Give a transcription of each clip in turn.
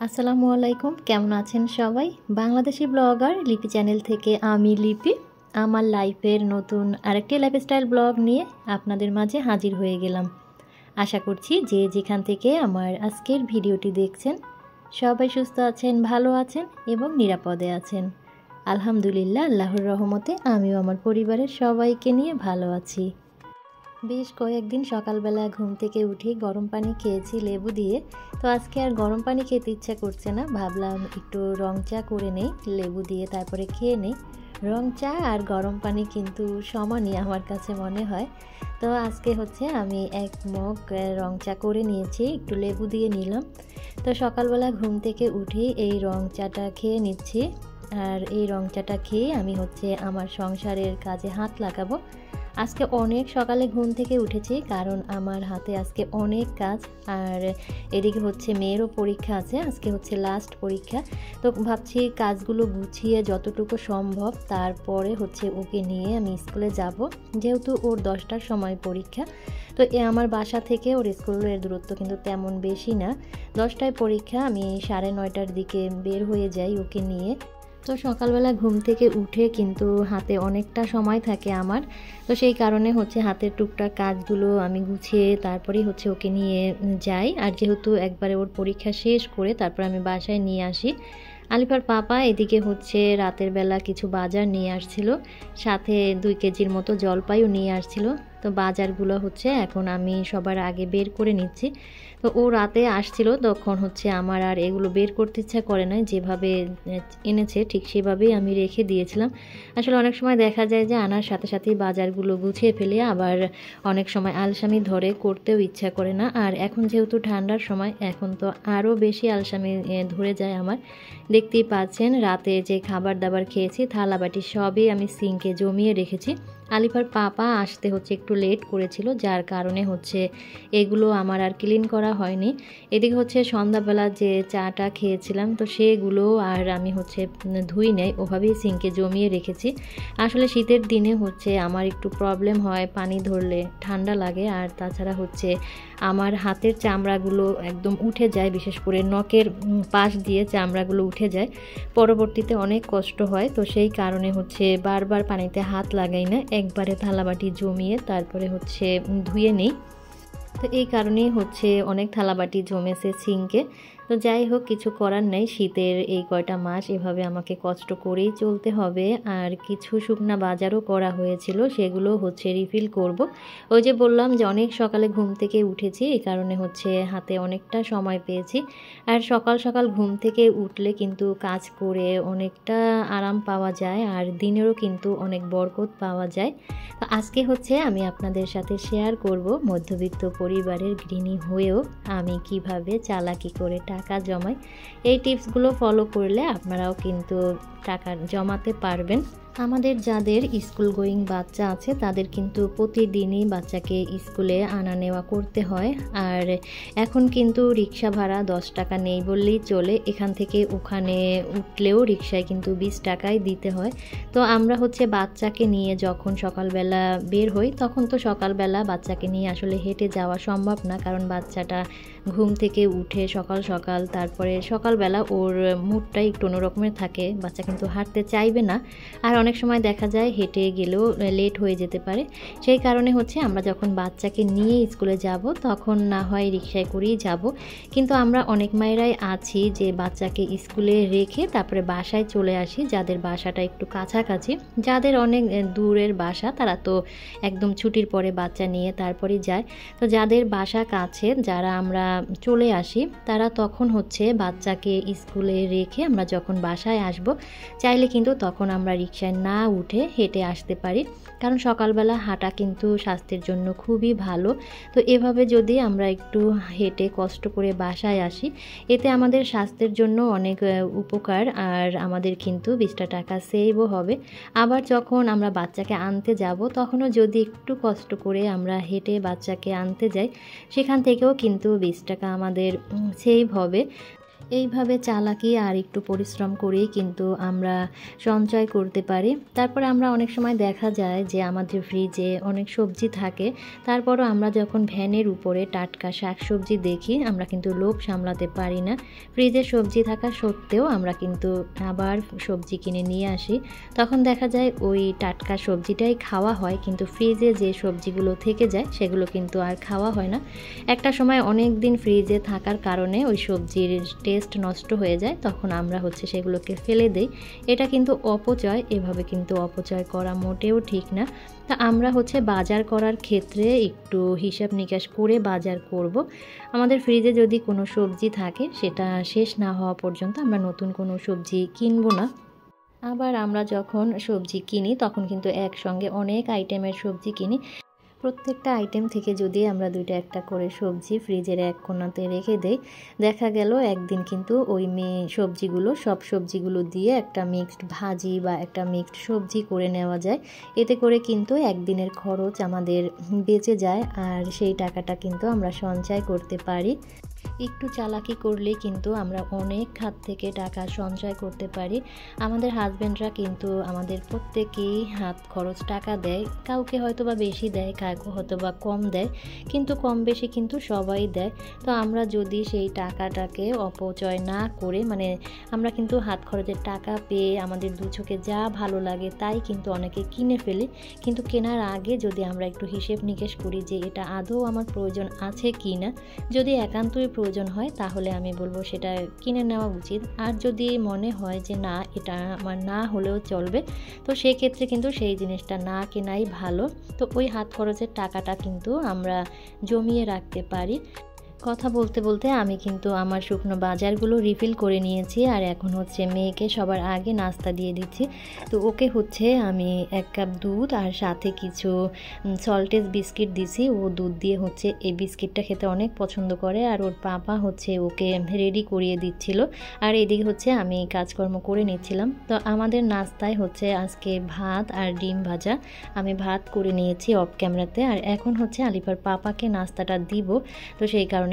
আসসালামু আলাইকুম, কেমন আছেন সবাই? বাংলাদেশি ব্লগার লিপি চ্যানেল থেকে আমি লিপি আমার লাইফের নতুন আরেকটি লাইফস্টাইল ব্লগ নিয়ে আপনাদের মাঝে হাজির হয়ে গেলাম। আশা করছি যে যেখান থেকে আমার আজকের ভিডিওটি দেখছেন সবাই সুস্থ আছেন, ভালো আছেন এবং নিরাপদে আছেন। আলহামদুলিল্লাহ, আল্লাহর রহমতে আমিও আমার পরিবারের সবাইকে নিয়ে ভালো আছি। বেশ কয়েকদিন সকালবেলা ঘুম থেকে উঠে গরম পানি খেয়েছি লেবু দিয়ে। তো আজকে আর গরম পানি খেতে ইচ্ছা করছে না, ভাবলাম একটু রং চা করে নেই লেবু দিয়ে, তারপরে খেয়ে নেই। রং চা আর গরম পানি কিন্তু সমানই আমার কাছে মনে হয়। তো আজকে আমি এক মগ রং চা করে নিয়েছি, একটু লেবু দিয়ে নিলাম। তো সকালবেলা ঘুম থেকে উঠে এই রং চাটা খেয়ে নিচ্ছি। আর এই রং চাটা খেয়ে আমি আমার সংসারের কাজে হাত লাগাবো। আজকে অনেক সকালে ঘুম থেকে উঠেছি, কারণ আমার হাতে আজকে অনেক কাজ। আর এদিকে মেয়েরও পরীক্ষা আছে, আজকে লাস্ট পরীক্ষা। তো ভাবছি কাজগুলো গুছিয়ে যতটুকু সম্ভব তারপরে ওকে নিয়ে আমি স্কুলে যাব, যেহেতু ওর 10টার সময় পরীক্ষা। তো আমার বাসা থেকে ওর স্কুলের দূরত্ব কিন্তু তেমন বেশি না। 10টায় পরীক্ষা, আমি 9:30টার দিকে বের হয়ে যাই ওকে নিয়ে। তো সকালবেলা ঘুম থেকে উঠে কিন্তু হাতে অনেকটা সময় থাকে আমার। তো সেই কারণে হাতের টুকটাক কাজগুলো আমি গুছিয়ে তারপরেই ওকে নিয়ে যাই। আর যেহেতু একবারে ওর পরীক্ষা শেষ করে তারপর আমি বাসায় নিয়ে আসি। আলিফার পাপা এদিকে রাতের বেলা কিছু বাজার নিয়ে আসছিল, সাথে 2 কেজির মতো জলপাইও নিয়ে আসছিল। তো বাজারগুলো এখন আমি সবার আগে বের করে নিচ্ছি। তো ও রাতে আসছিল, তখন আমার আর এগুলো বের করতে ইচ্ছা করে না, যেভাবে এনেছে ঠিক সেভাবেই আমি রেখে দিয়েছিলাম। আসলে অনেক সময় দেখা যায় যে আনার সাথে সাথেই বাজারগুলো গুছিয়ে ফেলে, আবার অনেক সময় আলসামি ধরে করতেও ইচ্ছা করে না। আর এখন যেহেতু ঠান্ডার সময়, এখন তো আরও বেশি আলসামি ধরে যায় আমার। দেখতেই পাচ্ছেন রাতে যে খাবার দাবার খেয়েছি থালাবাটি সবই আমি সিঙ্কে জমিয়ে রেখেছি। আলিফার পাপা আসতে একটু লেট করেছিল, যার কারণে এগুলো আমার আর ক্লিন করা হয়নি। এদিকে সন্ধ্যাবেলা যে চাটা খেয়েছিলাম, তো সেগুলো আর আমি ধুই নাই, ওভাবেই সিঙ্কে জমিয়ে রেখেছি। আসলে শীতের দিনে আমার একটু প্রবলেম হয়, পানি ধরলে ঠান্ডা লাগে। আর তাছাড়া আমার হাতের চামড়াগুলো একদম উঠে যায়, বিশেষ করে নখের পাশ দিয়ে চামড়াগুলো উঠে যায়, পরবর্তীতে অনেক কষ্ট হয়। তো সেই কারণে বারবার পানিতে হাত লাগাই না, একবারে থালাবাটি জমিয়ে তারপরে ধুয়ে নিই। তো এই কারণেই অনেক থালাবাটি জমেছে সিঙ্কে। তো যাই হোক, কিছু করার নেই, শীতের এই কয়টা মাস এভাবে আমাকে কষ্ট করেই চলতে হবে। আর কিছু শুকনা বাজারও করা হয়েছিল, সেগুলো রিফিল করব। ওই যে বললাম যে অনেক সকালে ঘুম থেকে উঠেছি, এই কারণে হাতে অনেকটা সময় পেয়েছি। আর সকাল সকাল ঘুম থেকে উঠলে কিন্তু কাজ করে অনেকটা আরাম পাওয়া যায়, আর দিনেরও কিন্তু অনেক বরকত পাওয়া যায়। তো আজকে আমি আপনাদের সাথে শেয়ার করব মধ্যবিত্ত পরিবারের গৃহিণী হয়েও আমি কিভাবে চালাকি করে টাকা জমাই। এই টিপসগুলো ফলো করলে আপনারাও কিন্তু টাকা জমাতে পারবেন। আমাদের যাদের স্কুল গোয়িং বাচ্চা আছে তাদের কিন্তু প্রতিদিনই বাচ্চাকে স্কুলে আনা নেওয়া করতে হয়। আর এখন কিন্তু রিক্সা ভাড়া 10 টাকা নেই বললেই চলে, এখান থেকে ওখানে উঠলেও রিক্সায় কিন্তু 20 টাকাই দিতে হয়। তো আমরা বাচ্চাকে নিয়ে যখন সকালবেলা বের হই, তখন তো সকালবেলা বাচ্চাকে নিয়ে আসলে হেঁটে যাওয়া সম্ভব না, কারণ বাচ্চাটা ঘুম থেকে উঠে সকাল সকাল তারপরে সকালবেলা ওর মুডটাই একটু অন্যরকমের থাকে, বাচ্চা কিন্তু হাঁটতে চাইবে না। আর অনেক সময় দেখা যায় হেঁটে গেলেও লেট হয়ে যেতে পারে। সেই কারণে আমরা যখন বাচ্চাকে নিয়ে স্কুলে যাব তখন না হয় রিক্সায় করেই যাব, কিন্তু আমরা অনেক মায়েরাই আছি যে বাচ্চাকে স্কুলে রেখে তারপরে বাসায় চলে আসি, যাদের বাসাটা একটু কাছাকাছি। যাদের অনেক দূরের বাসা তারা তো একদম ছুটির পরে বাচ্চা নিয়ে তারপরেই যায়। তো যাদের বাসা কাছে, যারা আমরা চলে আসি, তারা তখন বাচ্চাকে স্কুলে রেখে আমরা যখন বাসায় আসব, চাইলে কিন্তু তখন আমরা রিক্সায় না উঠে হেঁটে আসতে পারি, কারণ সকালবেলা হাঁটা কিন্তু স্বাস্থ্যের জন্য খুবই ভালো। তো এভাবে যদি আমরা একটু হেঁটে কষ্ট করে বাসায় আসি, এতে আমাদের স্বাস্থ্যের জন্য অনেক উপকার, আর আমাদের কিন্তু 20 টাকা সেভও হবে। আবার যখন আমরা বাচ্চাকে আনতে যাব, তখনও যদি একটু কষ্ট করে আমরা হেঁটে বাচ্চাকে আনতে যাই, সেখান থেকেও কিন্তু 20 টাকা আমাদের সেভ হবে। এইভাবে চালাকি আর একটু পরিশ্রম করেই কিন্তু আমরা সঞ্চয় করতে পারি। তারপরে আমরা অনেক সময় দেখা যায় যে আমাদের ফ্রিজে অনেক সবজি থাকে, তারপরও আমরা যখন ভ্যানের উপরে টাটকা শাকসবজি দেখি আমরা কিন্তু লোভ সামলাতে পারি না। ফ্রিজে সবজি থাকা সত্ত্বেও আমরা কিন্তু আবার সবজি কিনে নিয়ে আসি। তখন দেখা যায় ওই টাটকা সবজিটাই খাওয়া হয়, কিন্তু ফ্রিজে যে সবজিগুলো থেকে যায় সেগুলো কিন্তু আর খাওয়া হয় না। একটা সময় অনেক দিন ফ্রিজে থাকার কারণে ওই সবজির টেস্ট নষ্ট হয়ে যায়, তখন আমরা সেগুলোকে ফেলে দেই। এটা কিন্তু অপচয়, এভাবে কিন্তু অপচয় করা মোটেও ঠিক না। তা আমরা বাজার করার ক্ষেত্রে একটু হিসাব নিকাশ করে বাজার করব। আমাদের ফ্রিজে যদি কোনো সবজি থাকে সেটা শেষ না হওয়া পর্যন্ত আমরা নতুন কোনো সবজি কিনবো না। আবার আমরা যখন সবজি কিনি তখন কিন্তু একসঙ্গে অনেক আইটেমের সবজি কিনি। প্রত্যেকটা আইটেম থেকে যদি আমরা 2টা 1টা করে সবজি ফ্রিজের এক কোণাতে রেখে দেই, দেখা গেল একদিন কিন্তু ওই সব সবজিগুলো দিয়ে একটা মিক্সড ভাজি বা একটা মিক্সড সবজি করে নেওয়া যায়। এতে করে কিন্তু একদিনের খরচ আমাদের বেঁচে যায়, আর সেই টাকাটা কিন্তু আমরা সঞ্চয় করতে পারি। একটু চালাকি করলে কিন্তু আমরা অনেক খাত থেকে টাকা সঞ্চয় করতে পারি। আমাদের হাজব্যান্ডরা কিন্তু আমাদের প্রত্যেকেই হাত খরচ টাকা দেয়, কাউকে হয়তো বা বেশি দেয়, কাউকে হয়তো বা কম দেয়, কিন্তু কম বেশি কিন্তু সবাই দেয়। তো আমরা যদি সেই টাকাটাকে অপচয় না করে, আমরা কিন্তু হাত খরচের টাকা পেয়ে আমাদের দু চোখে যা ভালো লাগে তাই কিন্তু অনেকে কিনে ফেলি, কিন্তু কেনার আগে যদি আমরা একটু হিসেব নিকেশ করি যে এটা আদৌ আমার প্রয়োজন আছে কি না, যদি একান্তই প্রয়োজন হয় তাহলে আমি বলবো সেটা কিনে নেওয়া উচিত। আর যদি মনে হয় যে না, এটা আমার না হলেও চলবে, তো সেক্ষেত্রে কিন্তু সেই জিনিসটা না কেনাই ভালো। তো ওই হাত খরচের টাকাটা কিন্তু আমরা জমিয়ে রাখতে পারি। কথা বলতে বলতে আমি কিন্তু আমার শুকনো বাজারগুলো রিফিল করে নিয়েছি, আর এখন মেয়েকে সবার আগে নাস্তা দিয়ে দিচ্ছি। তো ওকে আমি 1 কাপ দুধ আর সাথে কিছু সল্টেজ বিস্কিট দিছি। ও দুধ দিয়ে এই বিস্কিটটা খেতে অনেক পছন্দ করে, আর ওর পাপা ওকে রেডি করিয়ে দিচ্ছিল, আর এদিকে আমি কাজকর্ম করে নিচ্ছিলাম। তো আমাদের নাস্তায় আজকে ভাত আর ডিম ভাজা। আমি ভাত করে নিয়েছি অফ ক্যামেরাতে, আর এখন আলিফার পাপাকে নাস্তাটা দিব। তো সেই কারণে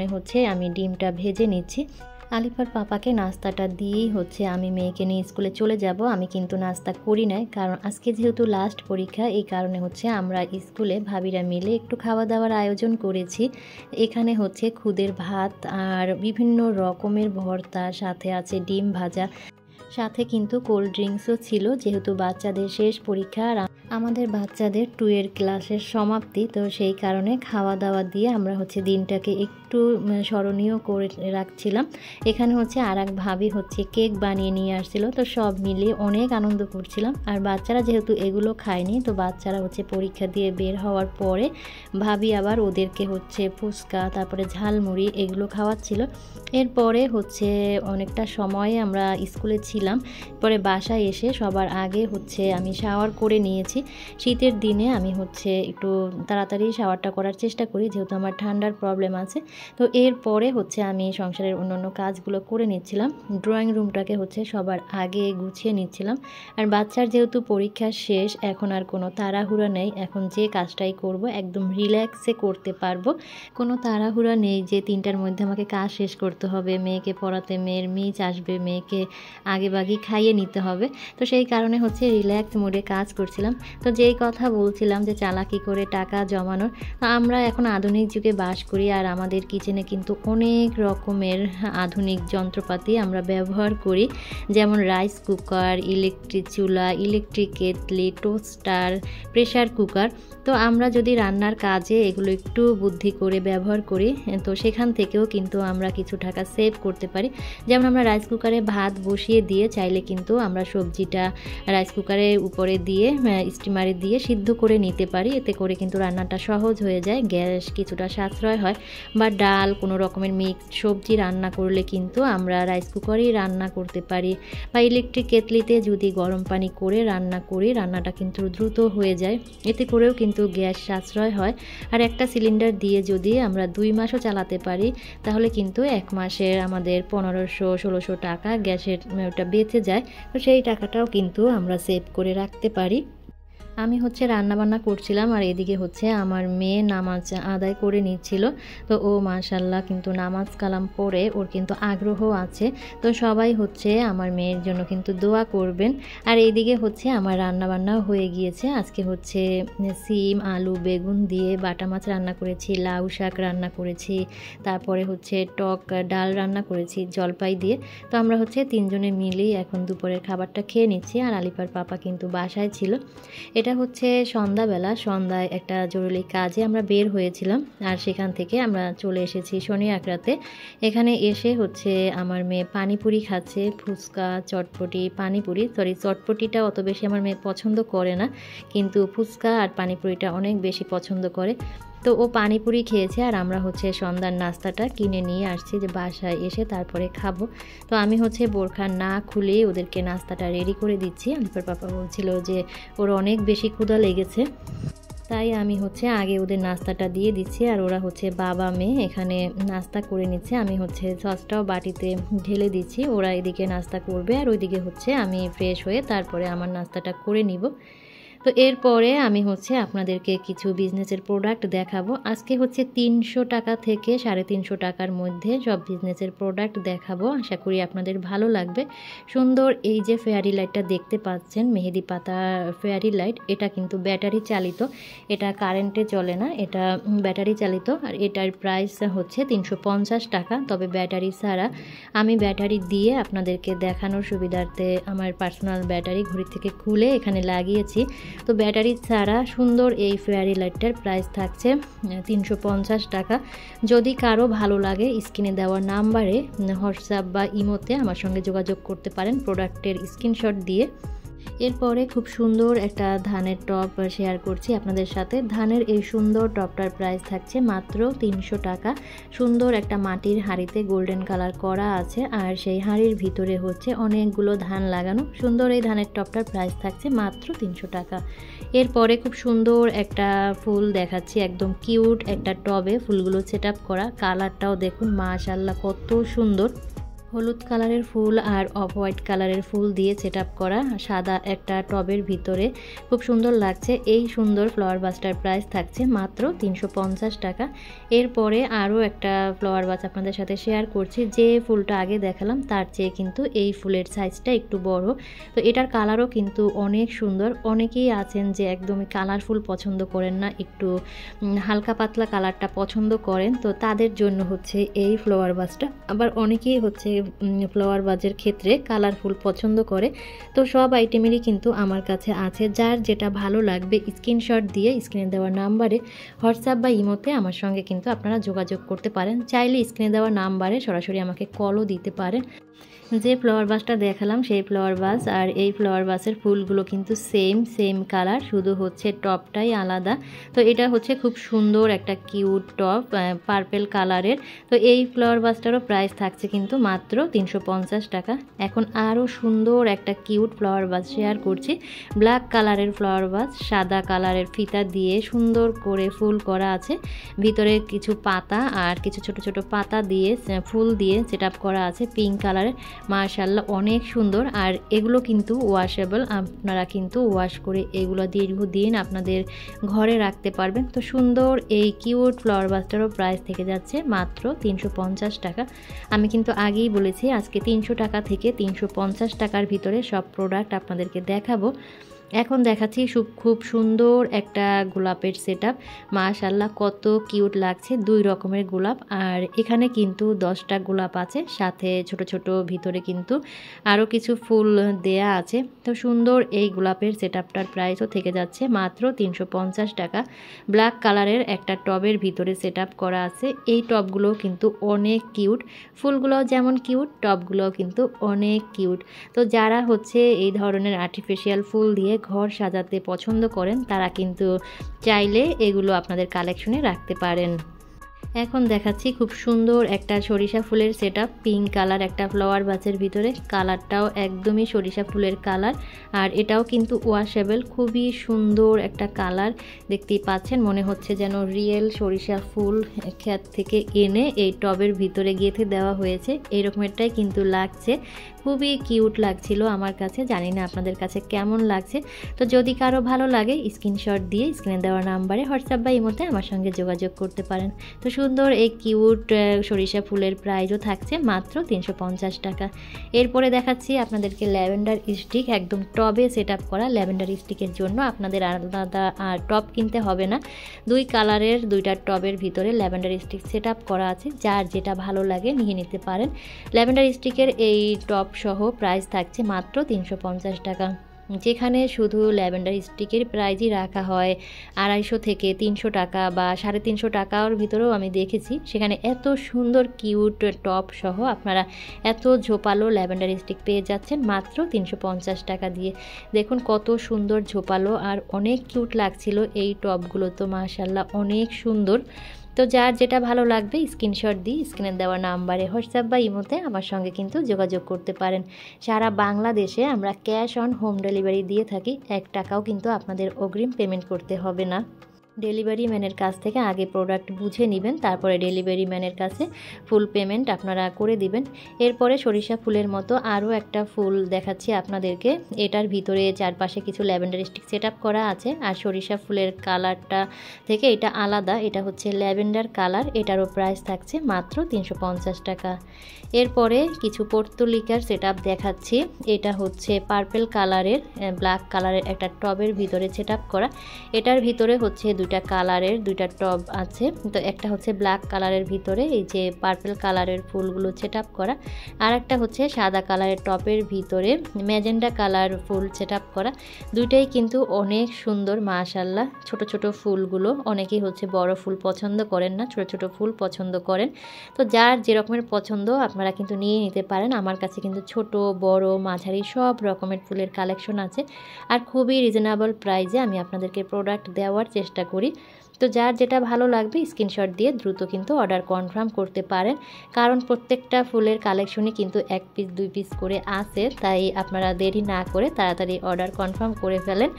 আমি ডিমটা ভেজে নিচ্ছি। আলিফার পাপাকে নাস্তাটা দিয়েই আমি মেয়েকে নিয়ে স্কুলে চলে যাব। আমি কিন্তু নাস্তা করি নাই, কারণ আজকে যেহেতু লাস্ট পরীক্ষা, এই কারণে আমরা স্কুলে ভাবিরা মিলে একটু খাওয়া দাওয়ার আয়োজন করেছি। এখানে খুদের ভাত আর বিভিন্ন রকমের ভর্তা, সাথে আছে ডিম ভাজা, সাথে কিন্তু কোল্ড ড্রিঙ্কসও ছিল, যেহেতু বাচ্চাদের শেষ পরীক্ষা আর আমাদের বাচ্চাদের 2 ক্লাসের সমাপ্তি। তো সেই কারণে খাওয়া দাওয়া দিয়ে আমরা দিনটাকে একটু স্মরণীয় করে রাখছিলাম। এখানে আর এক ভাবি কেক বানিয়ে নিয়ে আসছিল, তো সব মিলিয়ে অনেক আনন্দ করছিলাম। আর বাচ্চারা যেহেতু এগুলো খায়নি, তো বাচ্চারা পরীক্ষা দিয়ে বের হওয়ার পরে ভাবি আবার ওদেরকে ফুচকা, তারপরে ঝালমুড়ি এগুলো খাওয়াচ্ছিল। এরপরে অনেকটা সময়ে আমরা স্কুলে ছিলাম, পরে বাসায় এসে সবার আগে আমি শাওয়ার করে নিয়েছি। শীতের দিনে আমি একটু তাড়াতাড়ি শাওয়ারটা করার চেষ্টা করি, যেহেতু আমার ঠান্ডার প্রবলেম আছে। তো এরপরে আমি সংসারের অন্যান্য কাজগুলো করে নিচ্ছিলাম। ড্রয়িং রুমটাকে সবার আগে গুছিয়ে নিচ্ছিলাম। আর বাচ্চার যেহেতু পরীক্ষা শেষ, এখন আর কোনো তাড়াহুড়া নেই। এখন যে কাজটাই করব একদম রিল্যাক্সে করতে পারবো। কোনো তাড়াহুড়া নেই যে 3টার মধ্যে আমাকে কাজ শেষ করতে হবে, মেয়েকে পড়াতে মেয়ের মিচ আসবে, মেয়েকে আগেভাগে খাইয়ে নিতে হবে। তো সেই কারণে রিল্যাক্স মোডে কাজ করছিলাম। তো যেই কথা বলছিলাম যে চালাকি করে টাকা জমানোর, আমরা এখন আধুনিক যুগে বাস করি, আর আমাদের কিচেনে কিন্তু অনেক রকমের আধুনিক যন্ত্রপাতি আমরা ব্যবহার করি, যেমন রাইস কুকার, ইলেকট্রিক চুলা, electric kettle, toaster, pressure cooker. তো আমরা যদি রান্নার কাজে এগুলো একটু বুদ্ধি করে ব্যবহার করি, তো সেখান থেকেও কিন্তু আমরা কিছু টাকা সেভ করতে পারি। যেমন আমরা রাইস কুকারে ভাত বসিয়ে দিয়ে চাইলে কিন্তু আমরা সবজিটা রাইস কুকারের উপরে দিয়ে স্টিমারে দিয়ে সিদ্ধ করে নিতে পারি। এতে করে কিন্তু রান্নাটা সহজ হয়ে যায়, গ্যাস কিছুটা সাশ্রয় হয়। বা ডাল, কোনো রকমের মিক্সড সবজি রান্না করলে কিন্তু আমরা রাইস কুকারেই রান্না করতে পারি। বা ইলেকট্রিক কেটলিতে যদি গরম পানি করে রান্না করি, রান্নাটা কিন্তু দ্রুত হয়ে যায়। এতে করেও কিন্তু গ্যাস সাশ্রয় হয়। আর একটা সিলিন্ডার দিয়ে যদি আমরা 2 মাসও চালাতে পারি, তাহলে কিন্তু 1 মাসের আমাদের 1500-1600 টাকা গ্যাসের ওটা বেঁচে যায়। তো সেই টাকাটাও কিন্তু আমরা সেভ করে রাখতে পারি। আমি হচ্ছে রান্নাবান্না করছিলাম আর এদিকে হচ্ছে আমার মেয়ে নামাজ আদায় করে নিচ্ছিল। তো ও মাশাল্লাহ কিন্তু নামাজ কালাম পড়ে ওর কিন্তু আগ্রহ আছে। তো সবাই হচ্ছে আমার মেয়ের জন্য কিন্তু দোয়া করবেন। আর এইদিকে হচ্ছে আমার রান্নাবান্নাও হয়ে গিয়েছে। আজকে হচ্ছে সিম আলু বেগুন দিয়ে বাটা মাছ রান্না করেছি, লাউ শাক রান্না করেছি, তারপরে হচ্ছে টক ডাল রান্না করেছি জলপাই দিয়ে। তো আমরা হচ্ছে তিনজনে মিলেই এখন দুপুরের খাবারটা খেয়ে নিচ্ছি। আর আলিফার পাপা কিন্তু বাসায় ছিল। এটা হচ্ছে সন্ধ্যাবেলা, সন্ধ্যায় একটা জরুরি কাজে আমরা বের হয়েছিলাম আর সেখান থেকে আমরা চলে এসেছি শনি আকরাতে। এখানে এসে হচ্ছে আমার মেয়ে পানিপুরি খাচ্ছে, ফুচকা চটপটি পানিপুরি, চটপটিটা অত বেশি আমার মেয়ে পছন্দ করে না, কিন্তু ফুচকা আর পানিপুরিটা অনেক বেশি পছন্দ করে। তো ও পানিপুরি খেয়েছে আর আমরা হচ্ছে সন্ধ্যার নাস্তাটা কিনে নিয়ে আসছি যে বাসায় এসে তারপরে খাবো। তো আমি হচ্ছে বোরখা না খুলে ওদেরকে নাস্তাটা রেডি করে দিচ্ছি। আলিফার পাপা বলছিল যে ওর অনেক বেশি ক্ষুধা লেগেছে, তাই আমি হচ্ছে আগে ওদের নাস্তাটা দিয়ে দিচ্ছি। আর ওরা হচ্ছে বাবা মেয়ে এখানে নাস্তা করে নিচ্ছে। আমি হচ্ছে সসটাও বাটিতে ঢেলে দিচ্ছি, ওরা এদিকে নাস্তা করবে আর ওইদিকে হচ্ছে আমি ফ্রেশ হয়ে তারপরে আমার নাস্তাটা করে নিব। তো এরপরে আমি হচ্ছে আপনাদেরকে কিছু বিজনেসের প্রোডাক্ট দেখাবো। আজকে হচ্ছে 300 টাকা থেকে 350 টাকার মধ্যে সব বিজনেসের প্রোডাক্ট দেখাবো, আশা করি আপনাদের ভালো লাগবে। সুন্দর এই যে ফেয়ারি লাইটটা দেখতে পাচ্ছেন, মেহেদি পাতা ফেয়ারি লাইট, এটা কিন্তু ব্যাটারি চালিত, এটা কারেন্টে চলে না, এটা ব্যাটারি চালিত। আর এটার প্রাইস হচ্ছে 350 টাকা, তবে ব্যাটারি ছাড়া। আমি ব্যাটারি দিয়ে আপনাদেরকে দেখানোর সুবিধার্থে আমার পার্সোনাল ব্যাটারি ঘড়ি থেকে খুলে এখানে লাগিয়েছি। তো ব্যাটারি ছাড়া সুন্দর এই ফেয়ারি লাইটটার প্রাইস থাকছে 350 টাকা। যদি কারো ভালো লাগে স্ক্রিনে দেওয়া নাম্বারে হোয়াটসঅ্যাপ বা ইমোতে আমার সঙ্গে যোগাযোগ করতে পারেন প্রোডাক্টের স্ক্রিনশট দিয়ে। এরপরে খুব সুন্দর একটা ধানের টপ শেয়ার করছি আপনাদের সাথে। ধানের এই সুন্দর টপটার প্রাইস থাকছে মাত্র 300 টাকা। সুন্দর একটা মাটির হাঁড়িতে গোল্ডেন কালার করা আছে আর সেই হাঁড়ির ভিতরে হচ্ছে অনেকগুলো ধান লাগানো। সুন্দর এই ধানের টপটার প্রাইস থাকছে মাত্র 300 টাকা। এরপরে খুব সুন্দর একটা ফুল দেখাচ্ছি, একদম কিউট একটা টবে ফুলগুলো সেট আপ করা। কালারটাও দেখুন মাশাআল্লাহ কত সুন্দর, হলুদ কালারের ফুল আর অফ হোয়াইট কালারের ফুল দিয়ে সেট আপ করা সাদা একটা টবের ভিতরে, খুব সুন্দর লাগছে। এই সুন্দর ফ্লাওয়ার বাসটার প্রাইস থাকছে মাত্র 350 টাকা। এরপরে আরও একটা ফ্লাওয়ার বাস আপনাদের সাথে শেয়ার করছি। যে ফুলটা আগে দেখালাম তার চেয়ে কিন্তু এই ফুলের সাইজটা একটু বড়। তো এটার কালারও কিন্তু অনেক সুন্দর। অনেকেই আছেন যে একদমই কালারফুল পছন্দ করেন না, একটু হালকা পাতলা কালারটা পছন্দ করেন, তো তাদের জন্য হচ্ছে এই ফ্লাওয়ার বাসটা। আবার অনেকেই হচ্ছে ফ্লাওয়ার বাজের ক্ষেত্রে কালারফুল পছন্দ করে। তো সব আইটেমেরই কিন্তু আমার কাছে আছে, যার যেটা ভালো লাগবে স্ক্রিনশট দিয়ে স্ক্রিনে দেওয়া নাম্বারে হোয়াটসঅ্যাপ বা ইমোতে আমার সঙ্গে কিন্তু আপনারা যোগাযোগ করতে পারেন। চাইলে স্ক্রিনে দেওয়া নাম্বারে সরাসরি আমাকে কলও দিতে পারেন। যে ফ্লাওয়ার বাসটা দেখালাম সেই ফ্লাওয়ার বাস আর এই ফ্লাওয়ার বাসের ফুলগুলো কিন্তু সেম কালার, শুধু হচ্ছে টপটাই আলাদা। তো এটা হচ্ছে খুব সুন্দর একটা কিউট টপ পার্পেল কালারের। তো এই ফ্লাওয়ার বাসটারও প্রাইস থাকছে কিন্তু মাত্র 350 টাকা। এখন আরও সুন্দর একটা কিউট ফ্লাওয়ার বাস শেয়ার করছি। ব্ল্যাক কালারের ফ্লাওয়ার বাস, সাদা কালারের ফিতা দিয়ে সুন্দর করে ফুল করা আছে, ভিতরে কিছু পাতা আর কিছু ছোট ছোট পাতা দিয়ে ফুল দিয়ে সেট আপ করা আছে পিঙ্ক কালারের। মাশাআল্লাহ অনেক সুন্দর। আর এগুলো কিন্তু ওয়াশেবল, আপনারা কিন্তু ওয়াশ করে এগুলো দীর্ঘদিন আপনাদের ঘরে রাখতে পারবেন। তো সুন্দর এই কিউট ফ্লাওয়ার বাসটারও প্রাইস থেকে যাচ্ছে মাত্র 350 টাকা। আমি কিন্তু আগেই বলেছি আজকে 300 টাকা থেকে 350 টাকার ভিতরে সব প্রোডাক্ট আপনাদেরকে দেখাবো। এখন দেখাচ্ছি খুব সুন্দর একটা গোলাপের সেটআপ। মাশাআল্লাহ কত কিউট লাগছে, 2 রকমের গোলাপ। আর এখানে কিন্তু 10টা গোলাপ আছে, সাথে ছোট ছোট ভিতরে কিন্তু আরও কিছু ফুল দেয়া আছে। তো সুন্দর এই গোলাপের সেটআপটার প্রাইসও থেকে যাচ্ছে মাত্র 350 টাকা। ব্ল্যাক কালারের একটা টবের ভিতরে সেটআপ করা আছে। এই টবগুলো কিন্তু অনেক কিউট, ফুলগুলো যেমন কিউট টবগুলোও কিন্তু অনেক কিউট। তো যারা হচ্ছে এই ধরনের আর্টিফিশিয়াল ফুল দিয়ে ঘর সাজাতে পছন্দ করেন তারা কিন্তু চাইলে এগুলো আপনাদের কালেকশনে রাখতে পারেন। এখন দেখাচ্ছি খুব সুন্দর একটা সরিষা ফুলের সেটআপ, পিঙ্ক কালার একটা ফ্লাওয়ার বাচের ভিতরে, কালারটাও একদমই সরিষা ফুলের কালার, আর এটাও কিন্তু ওয়াশেবল। খুবই সুন্দর একটা কালার, দেখতেই পাচ্ছেন মনে হচ্ছে যেন রিয়েল সরিষা ফুল ক্ষেত থেকে এনে এই টবের ভিতরে গেঁথে দেওয়া হয়েছে, এরকমেরটাই কিন্তু লাগছে। খুবই কিউট লাগছিল আমার কাছে, জানি না আপনাদের কাছে কেমন লাগছে। তো যদি কারো ভালো লাগে স্ক্রিনশট দিয়ে স্ক্রিনে দেওয়া নাম্বারে হোয়াটসঅ্যাপ বা ইমোতে আমার সঙ্গে যোগাযোগ করতে পারেন। তো সুন্দর এই কিউট সরিষা ফুলের প্রাইসও থাকছে মাত্র 350 টাকা। এরপরে দেখাচ্ছি আপনাদেরকে ল্যাভেন্ডার স্টিক, একদম টবে সেট আপ করা ল্যাভেন্ডার স্টিকের জন্য আপনাদের আলাদা টব কিনতে হবে না। 2 কালারের 2টা টবের ভিতরে ল্যাভেন্ডার স্টিক সেট আপ করা আছে, যার যেটা ভালো লাগে নিয়ে নিতে পারেন। ল্যাভেন্ডার স্টিকের এই টব সহ প্রাইস থাকছে মাত্র 350 টাকা। যেখানে শুধু ল্যাভেন্ডার স্টিকের প্রাইজই রাখা হয় 250 থেকে 300 টাকা বা 350 টাকার ভিতরেও আমি দেখেছি, সেখানে এত সুন্দর কিউট টপ সহ আপনারা এত ঝোপালো ল্যাভেন্ডার স্টিক পেয়ে যাচ্ছেন মাত্র 350 টাকা দিয়ে। দেখুন কত সুন্দর ঝোপালো আর অনেক কিউট লাগছিল এই টপগুলো, তো মাশাআল্লাহ অনেক সুন্দর। তো যার যেটা ভালো লাগবে স্ক্রিনশট দিয়ে স্ক্রিনে দেওয়া নাম্বারে হোয়াটসঅ্যাপ বা ইমোতে আমার সঙ্গে কিন্তু যোগাযোগ করতে পারেন। সারা বাংলাদেশে আমরা ক্যাশ অন হোম ডেলিভারি দিয়ে থাকি, 1 টাকাও কিন্তু আপনাদের অগ্রিম পেমেন্ট করতে হবে না। ডেলিভারি ম্যানের কাছ থেকে আগে প্রোডাক্ট বুঝে নেবেন, তারপরে ডেলিভারি ম্যানের কাছে ফুল পেমেন্ট আপনারা করে দিবেন। এরপরে সরিষা ফুলের মতো আরও একটা ফুল দেখাচ্ছি আপনাদেরকে, এটার ভিতরে চারপাশে কিছু ল্যাভেন্ডার স্টিক সেট আপ করা আছে, আর সরিষা ফুলের কালারটা থেকে এটা আলাদা, এটা হচ্ছে ল্যাভেন্ডার কালার, এটারও প্রাইস থাকছে মাত্র 350 টাকা। এরপরে কিছু পর্তুলিকার সেট আপ দেখাচ্ছি, এটা হচ্ছে পার্পেল কালারের ব্ল্যাক কালারের একটা টবের ভিতরে সেট আপ করা, এটার ভিতরে হচ্ছে 2টা কালারের 2টা টব আছে। তো একটা হচ্ছে ব্ল্যাক কালারের ভিতরে এই যে পার্পল কালারের ফুলগুলো সেট আপ করা, আর একটা হচ্ছে সাদা কালারের টপের ভিতরে magenta colour full set up করা। দুইটাই কিন্তু অনেক সুন্দর মাশাআল্লাহ। ছোট ছোট ফুলগুলো, অনেকেই হচ্ছে বড় ফুল পছন্দ করেন না, ছোট ছোট ফুল পছন্দ করেন, তো যার যেরকমের পছন্দ আপনারা কিন্তু নিয়ে নিতে পারেন। আমার কাছে কিন্তু ছোট বড় মাঝারি সব রকমের ফুলের কালেকশন আছে, আর খুবই রিজনেবল প্রাইসে আমি আপনাদেরকে প্রোডাক্ট দেওয়ার চেষ্টা করি। তো যার যেটা ভালো লাগবে স্ক্রিনশট দিয়ে দ্রুত কিন্তু অর্ডার কনফার্ম করতে পারেন, কারণ প্রত্যেকটা ফুলের কালেকশনই কিন্তু 1 পিস 2 পিস করে আছে, তাই আপনারা দেরি না করে তাড়াতাড়ি অর্ডার কনফার্ম করে ফেলেন।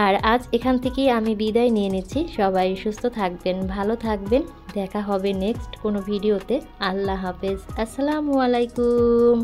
আর আজ এখান থেকেই আমি বিদায় নিয়ে নিচ্ছি, সবাই সুস্থ থাকবেন, ভালো থাকবেন, দেখা হবে নেক্সট কোনো ভিডিওতে। আল্লাহ হাফেজ, আসসালামু আলাইকুম।